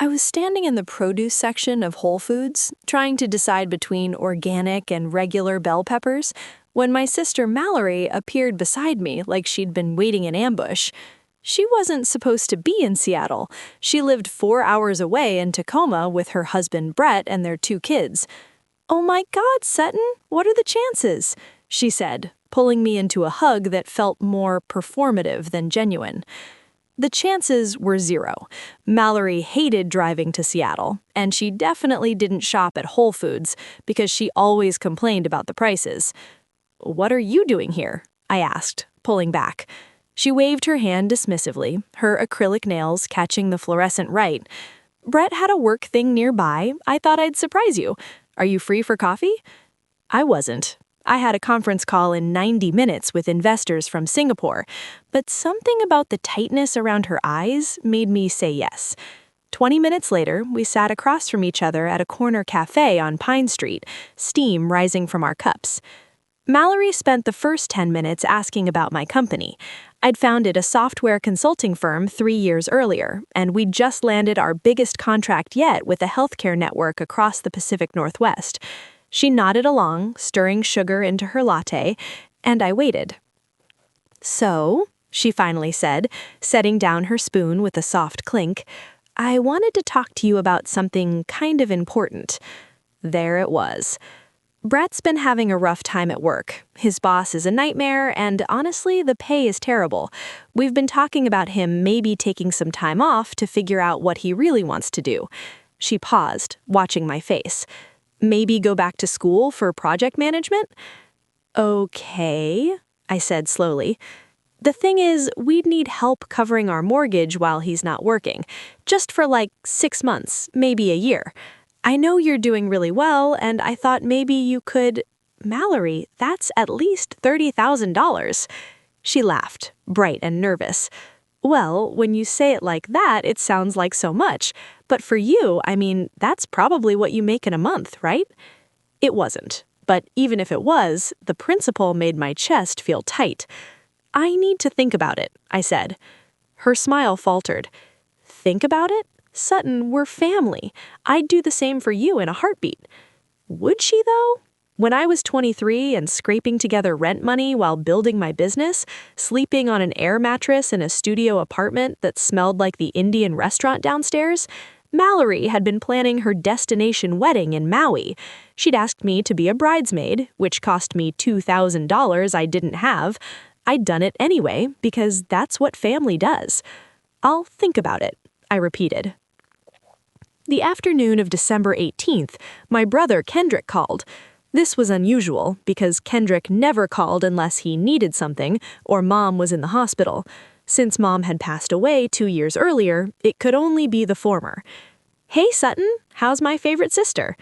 I was standing in the produce section of Whole Foods, trying to decide between organic and regular bell peppers, when my sister Mallory appeared beside me like she'd been waiting in ambush. She wasn't supposed to be in Seattle. She lived 4 hours away in Tacoma with her husband Brett and their 2 kids. "Oh my God, Sutton, what are the chances?" she said, pulling me into a hug that felt more performative than genuine. The chances were 0. Mallory hated driving to Seattle, and she definitely didn't shop at Whole Foods because she always complained about the prices. "What are you doing here?" I asked, pulling back. She waved her hand dismissively, her acrylic nails catching the fluorescent light. "Brett had a work thing nearby. I thought I'd surprise you. Are you free for coffee?" I wasn't. I had a conference call in 90 minutes with investors from Singapore, but something about the tightness around her eyes made me say yes. 20 minutes later, we sat across from each other at a corner cafe on Pine Street, steam rising from our cups. Mallory spent the first 10 minutes asking about my company. I'd founded a software consulting firm 3 years earlier, and we'd just landed our biggest contract yet with a healthcare network across the Pacific Northwest. She nodded along, stirring sugar into her latte, and I waited. "So," she finally said, setting down her spoon with a soft clink, "I wanted to talk to you about something kind of important." There it was. Brett's been having a rough time at work. His boss is a nightmare, and honestly, the pay is terrible. We've been talking about him maybe taking some time off to figure out what he really wants to do. She paused, watching my face. "Maybe go back to school for project management?" "Okay," I said slowly. "The thing is, we'd need help covering our mortgage while he's not working, just for like 6 months, maybe a year. I know you're doing really well, and I thought maybe you could—" "Mallory, that's at least $30,000. She laughed, bright and nervous. "Well, when you say it like that, it sounds like so much. But for you, I mean, that's probably what you make in a month, right?" It wasn't. But even if it was, the principle made my chest feel tight. "I need to think about it," I said. Her smile faltered. "Think about it? Sutton, we're family. I'd do the same for you in a heartbeat." Would she, though? When I was 23 and scraping together rent money while building my business, sleeping on an air mattress in a studio apartment that smelled like the Indian restaurant downstairs, Mallory had been planning her destination wedding in Maui. She'd asked me to be a bridesmaid, which cost me $2,000 I didn't have. I'd done it anyway, because that's what family does. "I'll think about it," I repeated. The afternoon of December 18th, my brother Kendrick called. This was unusual, because Kendrick never called unless he needed something or Mom was in the hospital. Since Mom had passed away 2 years earlier, it could only be the former. "Hey Sutton, how's my favorite sister?"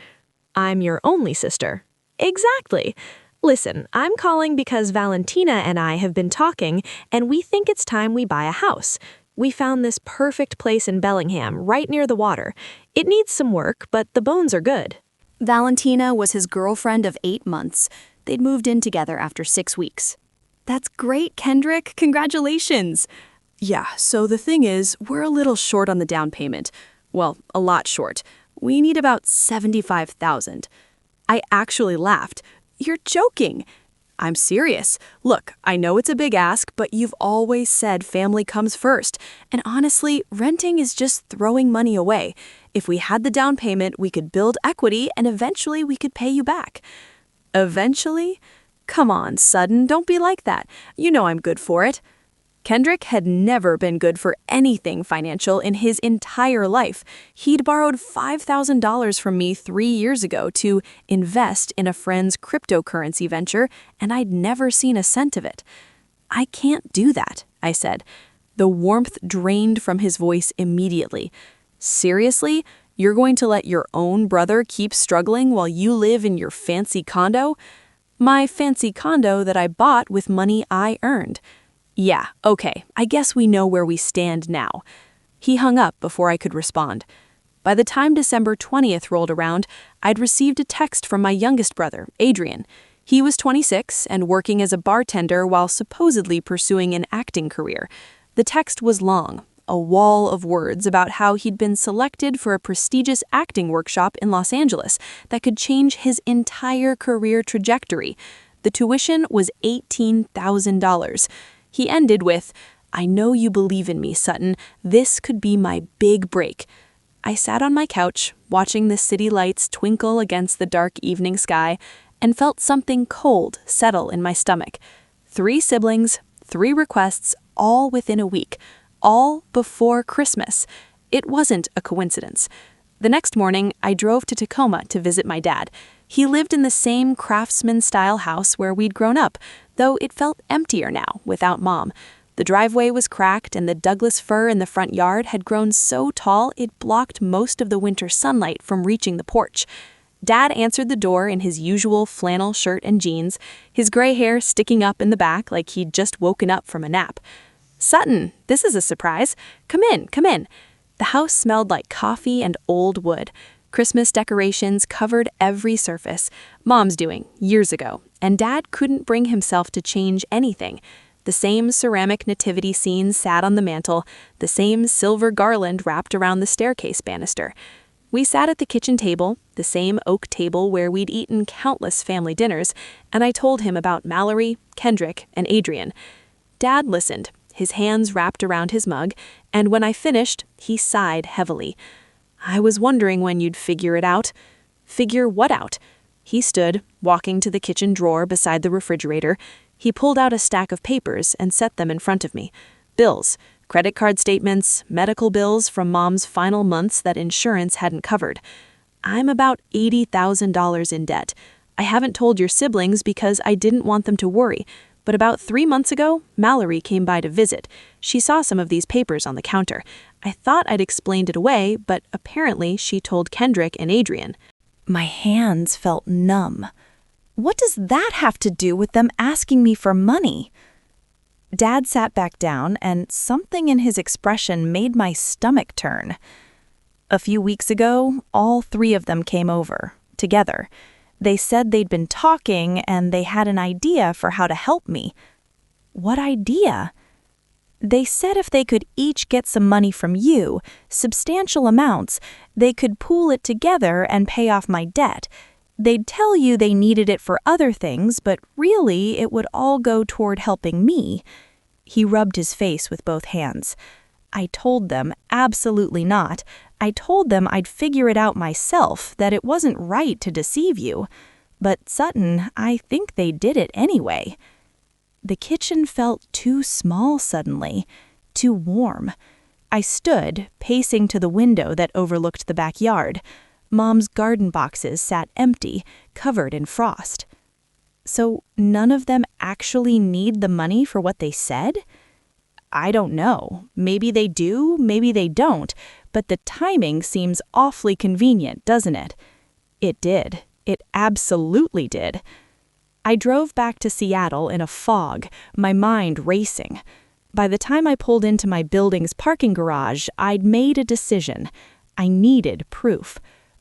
"I'm your only sister." "Exactly. Listen, I'm calling because Valentina and I have been talking, and we think it's time we buy a house. We found this perfect place in Bellingham, right near the water. It needs some work, but the bones are good." Valentina was his girlfriend of 8 months. They'd moved in together after 6 weeks. "That's great, Kendrick. Congratulations." "Yeah, so the thing is, we're a little short on the down payment. Well, a lot short. We need about $75,000. I actually laughed. "You're joking." "I'm serious. Look, I know it's a big ask, but you've always said family comes first. And honestly, renting is just throwing money away. If we had the down payment, we could build equity and eventually we could pay you back." "Eventually? Come on, Sutton, don't be like that. You know I'm good for it." Kendrick had never been good for anything financial in his entire life. He'd borrowed $5,000 from me 3 years ago to invest in a friend's cryptocurrency venture, and I'd never seen a cent of it. "I can't do that," I said. The warmth drained from his voice immediately. "Seriously? You're going to let your own brother keep struggling while you live in your fancy condo?" "My fancy condo that I bought with money I earned." "Yeah, okay, I guess we know where we stand now." He hung up before I could respond. By the time December 20th rolled around, I'd received a text from my youngest brother, Adrian. He was 26 and working as a bartender while supposedly pursuing an acting career. The text was long, a wall of words about how he'd been selected for a prestigious acting workshop in Los Angeles that could change his entire career trajectory. The tuition was $18,000. He ended with, "I know you believe in me, Sutton. This could be my big break." I sat on my couch, watching the city lights twinkle against the dark evening sky, and felt something cold settle in my stomach. 3 siblings, 3 requests, all within a week, all before Christmas. It wasn't a coincidence. The next morning, I drove to Tacoma to visit my dad. He lived in the same craftsman-style house where we'd grown up, though it felt emptier now without Mom. The driveway was cracked, and the Douglas fir in the front yard had grown so tall it blocked most of the winter sunlight from reaching the porch. Dad answered the door in his usual flannel shirt and jeans, his gray hair sticking up in the back like he'd just woken up from a nap. "Sutton, this is a surprise. Come in, come in." The house smelled like coffee and old wood. Christmas decorations covered every surface. Mom's doing, years ago, and Dad couldn't bring himself to change anything. The same ceramic nativity scene sat on the mantel, the same silver garland wrapped around the staircase banister. We sat at the kitchen table, the same oak table where we'd eaten countless family dinners, and I told him about Mallory, Kendrick, and Adrian. Dad listened, his hands wrapped around his mug, and when I finished, he sighed heavily. "I was wondering when you'd figure it out." "Figure what out?" He stood, walking to the kitchen drawer beside the refrigerator. He pulled out a stack of papers and set them in front of me. Bills. Credit card statements, medical bills from Mom's final months that insurance hadn't covered. "I'm about $80,000 in debt. I haven't told your siblings because I didn't want them to worry, but about 3 months ago, Mallory came by to visit. She saw some of these papers on the counter. I thought I'd explained it away, but apparently she told Kendrick and Adrian." My hands felt numb. What does that have to do with them asking me for money? Dad sat back down, and something in his expression made my stomach turn. "A few weeks ago, all 3 of them came over, together. They said they'd been talking, and they had an idea for how to help me." "What idea?" "They said if they could each get some money from you, substantial amounts, they could pool it together and pay off my debt. They'd tell you they needed it for other things, but really it would all go toward helping me." He rubbed his face with both hands. "I told them absolutely not. I told them I'd figure it out myself, that it wasn't right to deceive you. But Sutton, I think they did it anyway." The kitchen felt too small suddenly, too warm. I stood, pacing to the window that overlooked the backyard. Mom's garden boxes sat empty, covered in frost. "So none of them actually need the money for what they said?" "I don't know. Maybe they do, maybe they don't, but the timing seems awfully convenient, doesn't it?" It did. It absolutely did. I drove back to Seattle in a fog, my mind racing. By the time I pulled into my building's parking garage, I'd made a decision. I needed proof.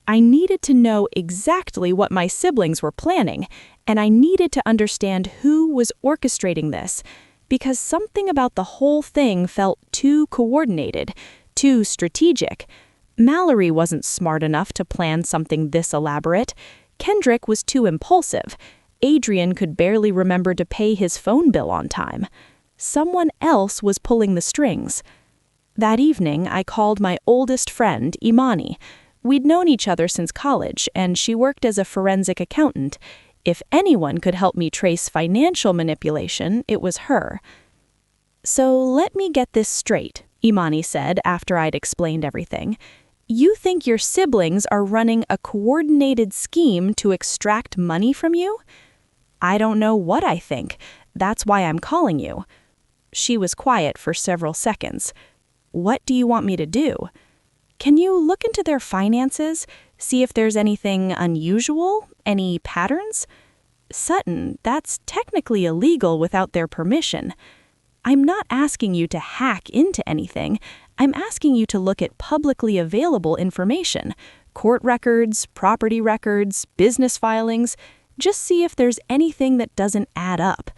I needed to know exactly what my siblings were planning, and I needed to understand who was orchestrating this, because something about the whole thing felt too coordinated, too strategic. Mallory wasn't smart enough to plan something this elaborate. Kendrick was too impulsive. Adrian could barely remember to pay his phone bill on time. Someone else was pulling the strings. That evening, I called my oldest friend, Imani. We'd known each other since college, and she worked as a forensic accountant. If anyone could help me trace financial manipulation, it was her. "So let me get this straight," Imani said after I'd explained everything. "You think your siblings are running a coordinated scheme to extract money from you?" "I don't know what I think. That's why I'm calling you." She was quiet for several seconds. "What do you want me to do?" "Can you look into their finances, see if there's anything unusual, any patterns?" "Sutton, that's technically illegal without their permission." "I'm not asking you to hack into anything. I'm asking you to look at publicly available information, court records, property records, business filings. Just see if there's anything that doesn't add up."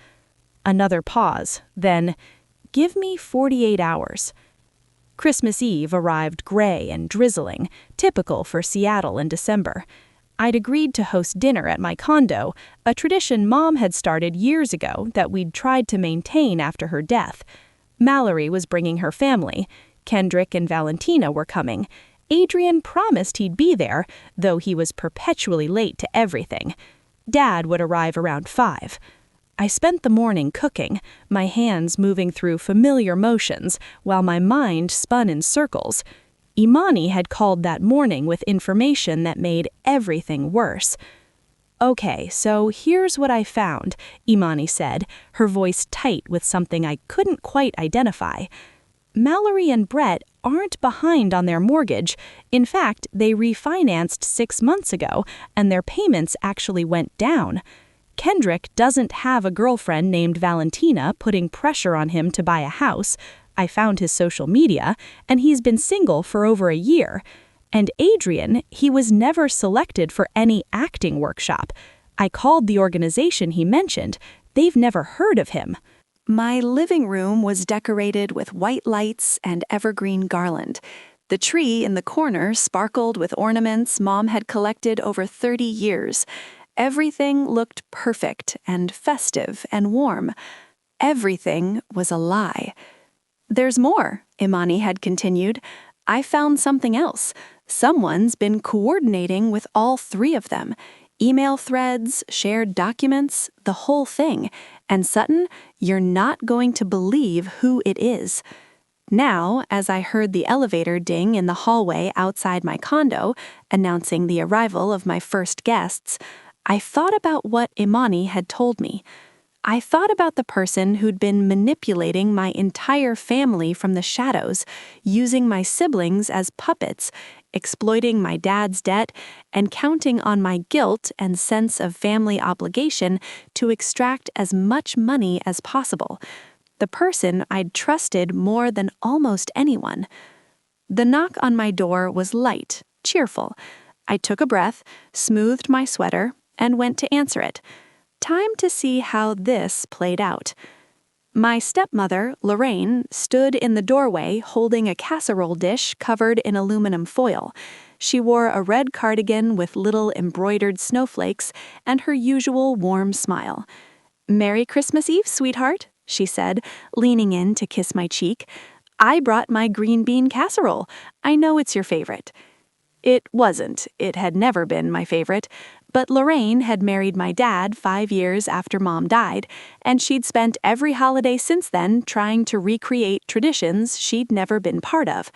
Another pause, then, "Give me 48 hours." Christmas Eve arrived gray and drizzling, typical for Seattle in December. I'd agreed to host dinner at my condo, a tradition Mom had started years ago that we'd tried to maintain after her death. Mallory was bringing her family. Kendrick and Valentina were coming. Adrian promised he'd be there, though he was perpetually late to everything. Dad would arrive around 5. I spent the morning cooking, my hands moving through familiar motions while my mind spun in circles. Imani had called that morning with information that made everything worse. "Okay, so here's what I found," Imani said, her voice tight with something I couldn't quite identify. "Mallory and Brett aren't behind on their mortgage. In fact, they refinanced 6 months ago, and their payments actually went down. Kendrick doesn't have a girlfriend named Valentina putting pressure on him to buy a house. I found his social media, and he's been single for over a year. And Adrian, he was never selected for any acting workshop. I called the organization he mentioned. They've never heard of him." My living room was decorated with white lights and evergreen garland. The tree in the corner sparkled with ornaments Mom had collected over 30 years. Everything looked perfect and festive and warm. Everything was a lie. "There's more," Imani had continued. "I found something else. Someone's been coordinating with all 3 of them. Email threads, shared documents, the whole thing. And Sutton, you're not going to believe who it is." Now, as I heard the elevator ding in the hallway outside my condo, announcing the arrival of my first guests, I thought about what Imani had told me. I thought about the person who'd been manipulating my entire family from the shadows, using my siblings as puppets, exploiting my dad's debt, and counting on my guilt and sense of family obligation to extract as much money as possible. The person I'd trusted more than almost anyone. The knock on my door was light, cheerful. I took a breath, smoothed my sweater, and went to answer it. Time to see how this played out. My stepmother, Lorraine, stood in the doorway holding a casserole dish covered in aluminum foil. She wore a red cardigan with little embroidered snowflakes and her usual warm smile. "Merry Christmas Eve, sweetheart," she said, leaning in to kiss my cheek. "I brought my green bean casserole. I know it's your favorite." It wasn't. It had never been my favorite. But Lorraine had married my dad 5 years after Mom died, and she'd spent every holiday since then trying to recreate traditions she'd never been part of.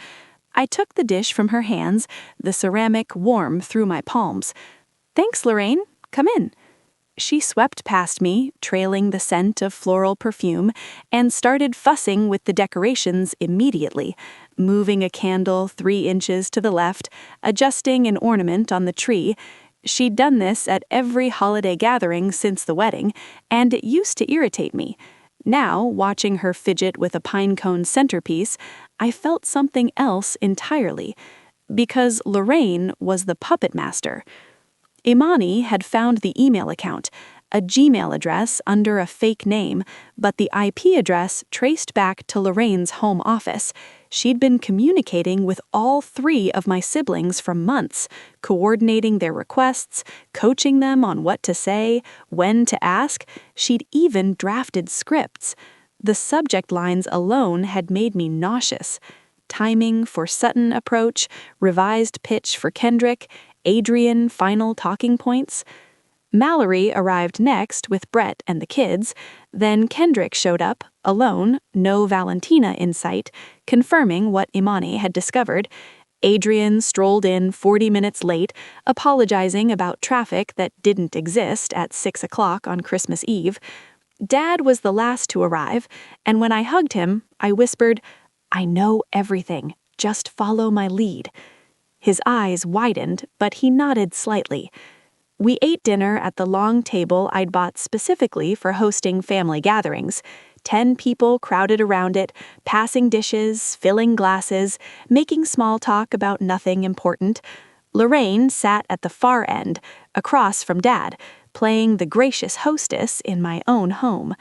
I took the dish from her hands, the ceramic warm through my palms. "Thanks, Lorraine. Come in." She swept past me, trailing the scent of floral perfume, and started fussing with the decorations immediately, moving a candle 3 inches to the left, adjusting an ornament on the tree. She'd done this at every holiday gathering since the wedding, and it used to irritate me. Now, watching her fidget with a pinecone centerpiece, I felt something else entirely, because Lorraine was the puppet master. Imani had found the email account, a Gmail address under a fake name, but the IP address traced back to Lorraine's home office. She'd been communicating with all 3 of my siblings for months, coordinating their requests, coaching them on what to say, when to ask. She'd even drafted scripts. The subject lines alone had made me nauseous. Timing for Sutton approach, revised pitch for Kendrick, Adrian final talking points. Mallory arrived next with Brett and the kids. Then Kendrick showed up, alone, no Valentina in sight, confirming what Imani had discovered. Adrian strolled in 40 minutes late, apologizing about traffic that didn't exist at 6 o'clock on Christmas Eve. Dad was the last to arrive, and when I hugged him, I whispered, "I know everything. Just follow my lead." His eyes widened, but he nodded slightly. We ate dinner at the long table I'd bought specifically for hosting family gatherings. 10 people crowded around it, passing dishes, filling glasses, making small talk about nothing important. Lorraine sat at the far end, across from Dad, playing the gracious hostess in my own home.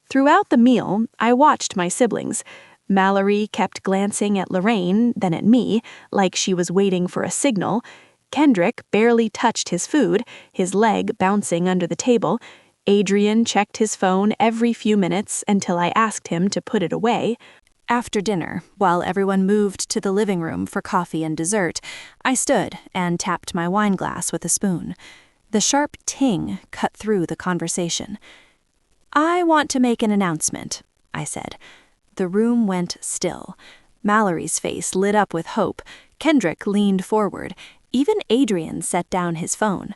Throughout the meal, I watched my siblings. Mallory kept glancing at Lorraine, then at me, like she was waiting for a signal. Kendrick barely touched his food, his leg bouncing under the table. Adrian checked his phone every few minutes until I asked him to put it away. After dinner, while everyone moved to the living room for coffee and dessert, I stood and tapped my wine glass with a spoon. The sharp ting cut through the conversation. "I want to make an announcement," I said. The room went still. Mallory's face lit up with hope. Kendrick leaned forward. Even Adrian set down his phone.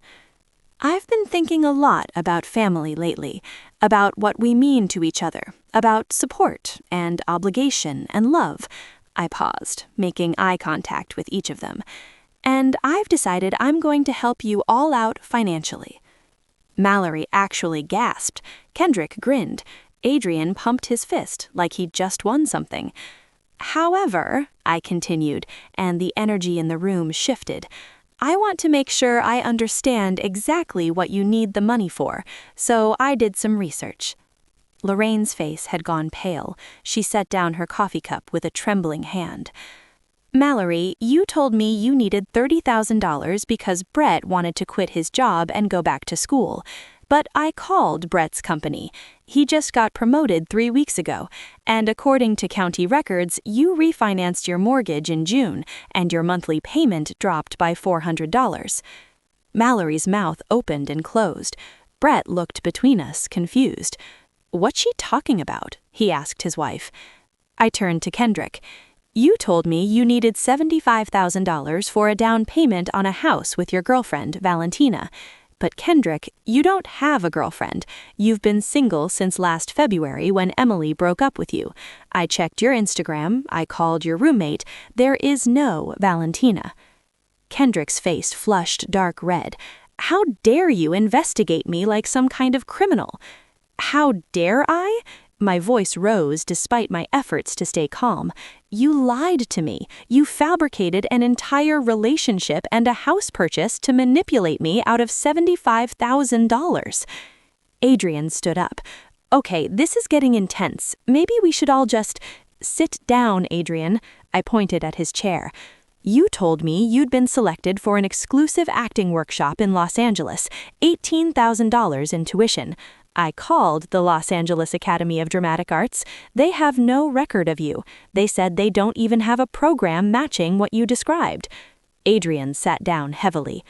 "I've been thinking a lot about family lately, about what we mean to each other, about support and obligation and love." I paused, making eye contact with each of them. "And I've decided I'm going to help you all out financially." Mallory actually gasped. Kendrick grinned. Adrian pumped his fist like he'd just won something. "However," I continued, and the energy in the room shifted, "I want to make sure I understand exactly what you need the money for, so I did some research." Lorraine's face had gone pale. She set down her coffee cup with a trembling hand. "Mallory, you told me you needed $30,000 because Brett wanted to quit his job and go back to school. But I called Brett's company. He just got promoted 3 weeks ago, and according to county records, you refinanced your mortgage in June, and your monthly payment dropped by $400. Mallory's mouth opened and closed. Brett looked between us, confused. "What's she talking about?" he asked his wife. I turned to Kendrick. "You told me you needed $75,000 for a down payment on a house with your girlfriend, Valentina. But Kendrick, you don't have a girlfriend. You've been single since last February when Emily broke up with you. I checked your Instagram, I called your roommate. There is no Valentina." Kendrick's face flushed dark red. "How dare you investigate me like some kind of criminal?" "How dare I?" My voice rose despite my efforts to stay calm. "You lied to me. You fabricated an entire relationship and a house purchase to manipulate me out of $75,000. Adrian stood up. "Okay, this is getting intense. Maybe we should all just—" "Sit down, Adrian." I pointed at his chair. "You told me you'd been selected for an exclusive acting workshop in Los Angeles, $18,000 in tuition. I called the Los Angeles Academy of Dramatic Arts. They have no record of you. They said they don't even have a program matching what you described." Adrian sat down heavily.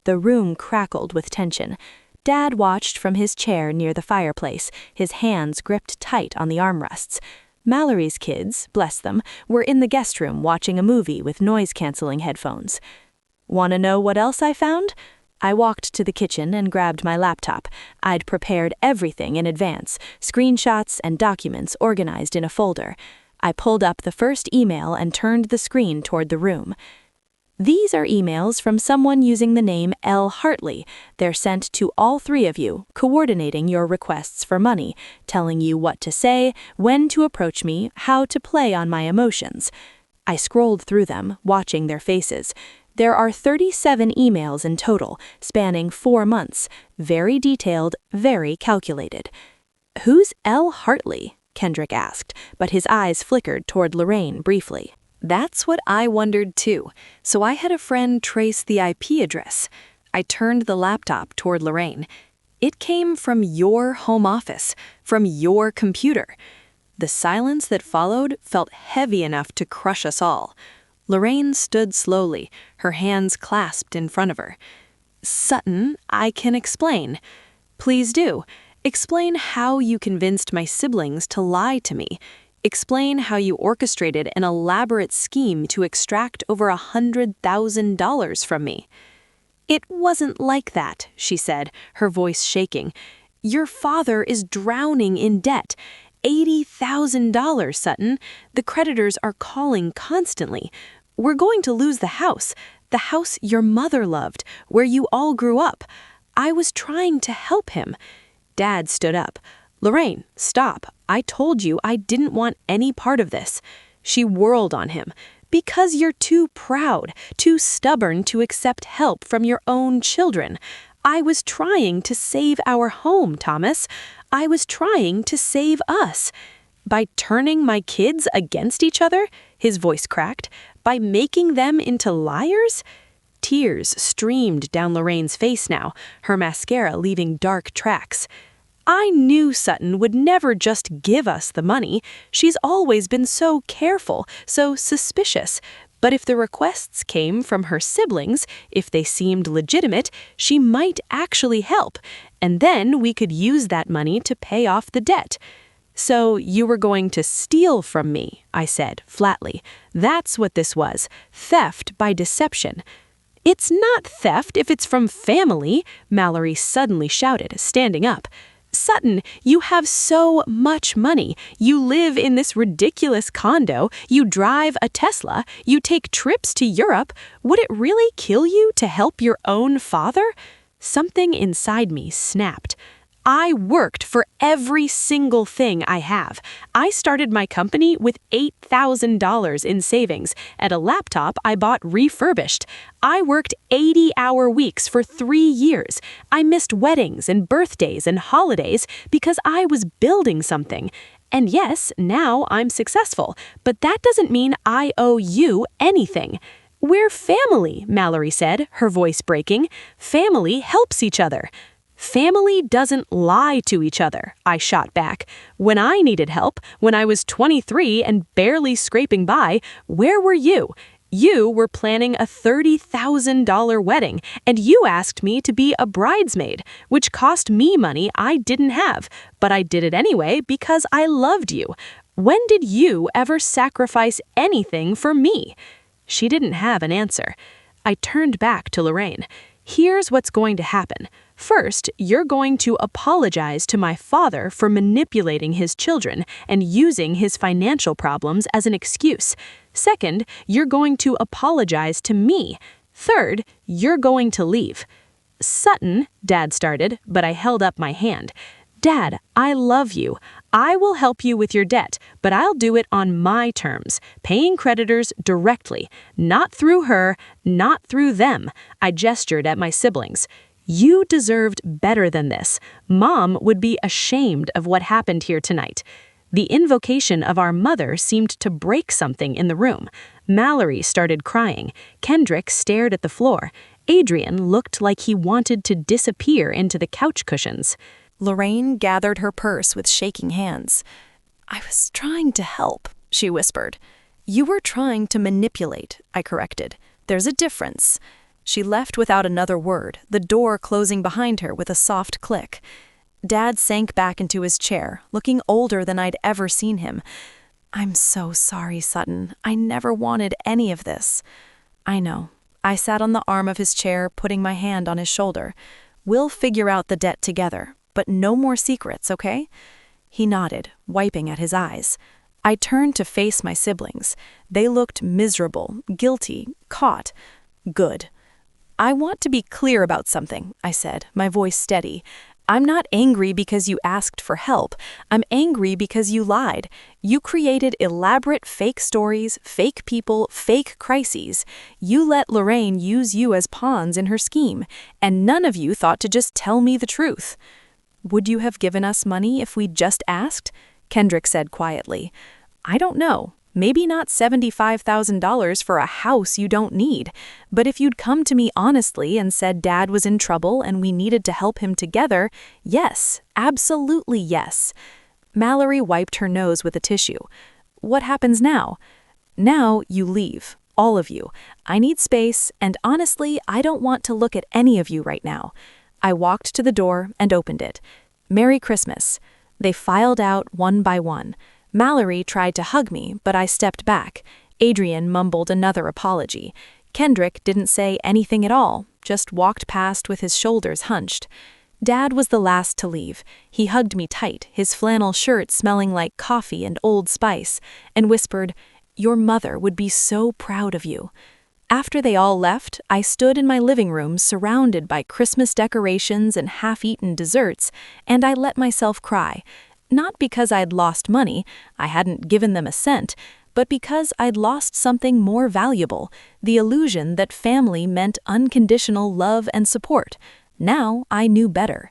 The room crackled with tension. Dad watched from his chair near the fireplace, his hands gripped tight on the armrests. Mallory's kids, bless them, were in the guest room watching a movie with noise-canceling headphones. "Want to know what else I found?" I walked to the kitchen and grabbed my laptop. I'd prepared everything in advance, screenshots and documents organized in a folder. I pulled up the first email and turned the screen toward the room. "These are emails from someone using the name L. Hartley. They're sent to all 3 of you, coordinating your requests for money, telling you what to say, when to approach me, how to play on my emotions." I scrolled through them, watching their faces. There are 37 emails in total, spanning 4 months. Very detailed, very calculated. "Who's L. Hartley?" Kendrick asked, but his eyes flickered toward Lorraine briefly. "That's what I wondered too, so I had a friend trace the IP address." I turned the laptop toward Lorraine. "It came from your home office, from your computer." The silence that followed felt heavy enough to crush us all. Lorraine stood slowly, her hands clasped in front of her. "Sutton, I can explain." "Please do. Explain how you convinced my siblings to lie to me. Explain how you orchestrated an elaborate scheme to extract over $100,000 from me." "It wasn't like that," she said, her voice shaking. "Your father is drowning in debt. $80,000, Sutton. The creditors are calling constantly. We're going to lose the house your mother loved, where you all grew up. I was trying to help him." Dad stood up. "Lorraine, stop. I told you I didn't want any part of this." She whirled on him. "Because you're too proud, too stubborn to accept help from your own children. I was trying to save our home, Thomas. I was trying to save us." By turning my kids against each other? His voice cracked. By making them into liars? Tears streamed down Lorraine's face now, her mascara leaving dark tracks. I knew Sutton would never just give us the money. She's always been so careful, so suspicious. But if the requests came from her siblings, if they seemed legitimate, she might actually help. And then we could use that money to pay off the debt. So you were going to steal from me, I said, flatly. That's what this was. Theft by deception. It's not theft if it's from family, Mallory suddenly shouted, standing up. Sutton, you have so much money. You live in this ridiculous condo. You drive a Tesla. You take trips to Europe. Would it really kill you to help your own father? Something inside me snapped. I worked for every single thing I have. I started my company with $8,000 in savings and a laptop I bought refurbished. I worked 80-hour weeks for 3 years. I missed weddings and birthdays and holidays because I was building something. And yes, now I'm successful, but that doesn't mean I owe you anything. We're family, Mallory said, her voice breaking. Family helps each other. Family doesn't lie to each other, I shot back. When I needed help, when I was 23 and barely scraping by, where were you? You were planning a $30,000 wedding, and you asked me to be a bridesmaid, which cost me money I didn't have, but I did it anyway because I loved you. When did you ever sacrifice anything for me? She didn't have an answer. I turned back to Lorraine. Here's what's going to happen. First, you're going to apologize to my father for manipulating his children and using his financial problems as an excuse. Second, you're going to apologize to me. Third, you're going to leave. Sutton, Dad started, but I held up my hand. Dad, I love you. I will help you with your debt, but I'll do it on my terms, paying creditors directly, not through her, not through them. I gestured at my siblings. You deserved better than this. Mom would be ashamed of what happened here tonight. The invocation of our mother seemed to break something in the room. Mallory started crying. Kendrick stared at the floor. Adrian looked like he wanted to disappear into the couch cushions. Lorraine gathered her purse with shaking hands. I was trying to help, she whispered. You were trying to manipulate, I corrected. There's a difference. She left without another word, the door closing behind her with a soft click. Dad sank back into his chair, looking older than I'd ever seen him. I'm so sorry, Sutton. I never wanted any of this. I know. I sat on the arm of his chair, putting my hand on his shoulder. We'll figure out the debt together, but no more secrets, okay? He nodded, wiping at his eyes. I turned to face my siblings. They looked miserable, guilty, caught. Good. I want to be clear about something, I said, my voice steady. I'm not angry because you asked for help. I'm angry because you lied. You created elaborate fake stories, fake people, fake crises. You let Lorraine use you as pawns in her scheme, and none of you thought to just tell me the truth. Would you have given us money if we'd just asked? Kendrick said quietly. I don't know. Maybe not $75,000 for a house you don't need, but if you'd come to me honestly and said Dad was in trouble and we needed to help him together, yes, absolutely yes. Mallory wiped her nose with a tissue. What happens now? Now you leave, all of you. I need space, and honestly, I don't want to look at any of you right now. I walked to the door and opened it. Merry Christmas. They filed out one by one. Mallory tried to hug me, but I stepped back. Adrian mumbled another apology. Kendrick didn't say anything at all, just walked past with his shoulders hunched. Dad was the last to leave. He hugged me tight, his flannel shirt smelling like coffee and Old Spice, and whispered, "Your mother would be so proud of you." After they all left, I stood in my living room surrounded by Christmas decorations and half-eaten desserts, and I let myself cry. Not because I'd lost money, I hadn't given them a cent, but because I'd lost something more valuable, the illusion that family meant unconditional love and support. Now I knew better.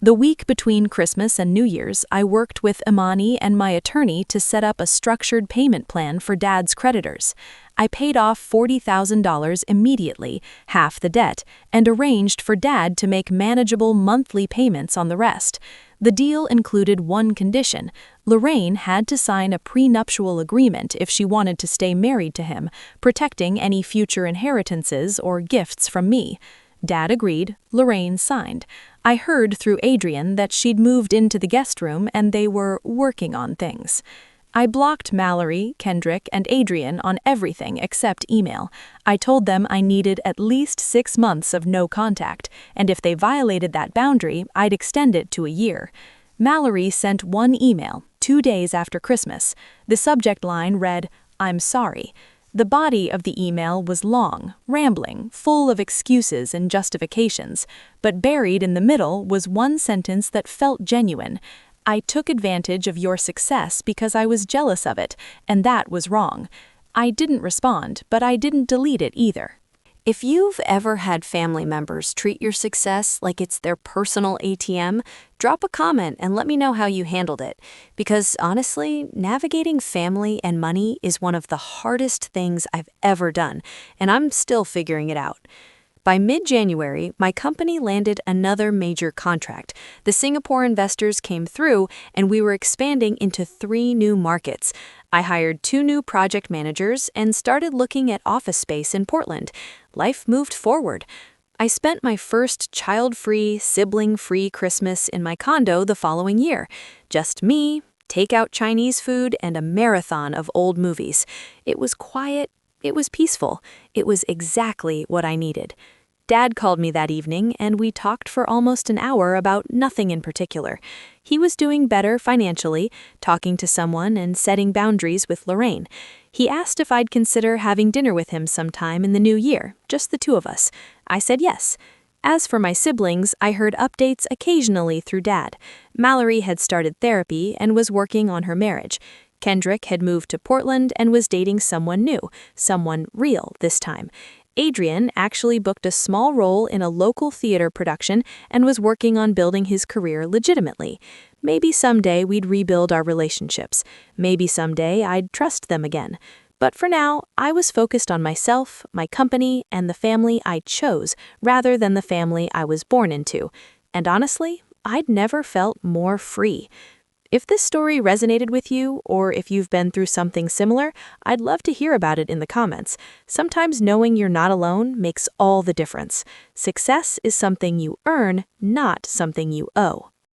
The week between Christmas and New Year's, I worked with Imani and my attorney to set up a structured payment plan for Dad's creditors. I paid off $40,000 immediately, half the debt, and arranged for Dad to make manageable monthly payments on the rest. The deal included one condition. Lorraine had to sign a prenuptial agreement if she wanted to stay married to him, protecting any future inheritances or gifts from me. Dad agreed, Lorraine signed. I heard through Adrian that she'd moved into the guest room and they were working on things. I blocked Mallory, Kendrick, and Adrian on everything except email. I told them I needed at least 6 months of no contact, and if they violated that boundary, I'd extend it to a year. Mallory sent one email, 2 days after Christmas. The subject line read, "I'm sorry." The body of the email was long, rambling, full of excuses and justifications, but buried in the middle was one sentence that felt genuine. "I took advantage of your success because I was jealous of it, and that was wrong." I didn't respond, but I didn't delete it either. If you've ever had family members treat your success like it's their personal ATM, drop a comment and let me know how you handled it. Because honestly, navigating family and money is one of the hardest things I've ever done, and I'm still figuring it out. By mid-January, my company landed another major contract. The Singapore investors came through, and we were expanding into 3 new markets. I hired 2 new project managers and started looking at office space in Portland. Life moved forward. I spent my first child-free, sibling-free Christmas in my condo the following year. Just me, takeout Chinese food, and a marathon of old movies. It was quiet. It was peaceful. It was exactly what I needed. Dad called me that evening, and we talked for almost an hour about nothing in particular. He was doing better financially, talking to someone and setting boundaries with Lorraine. He asked if I'd consider having dinner with him sometime in the new year, just the 2 of us. I said yes. As for my siblings, I heard updates occasionally through Dad. Mallory had started therapy and was working on her marriage. Kendrick had moved to Portland and was dating someone new, someone real this time. Adrian actually booked a small role in a local theater production and was working on building his career legitimately. Maybe someday we'd rebuild our relationships. Maybe someday I'd trust them again. But for now, I was focused on myself, my company, and the family I chose rather than the family I was born into. And honestly, I'd never felt more free. If this story resonated with you, or if you've been through something similar, I'd love to hear about it in the comments. Sometimes knowing you're not alone makes all the difference. Success is something you earn, not something you owe.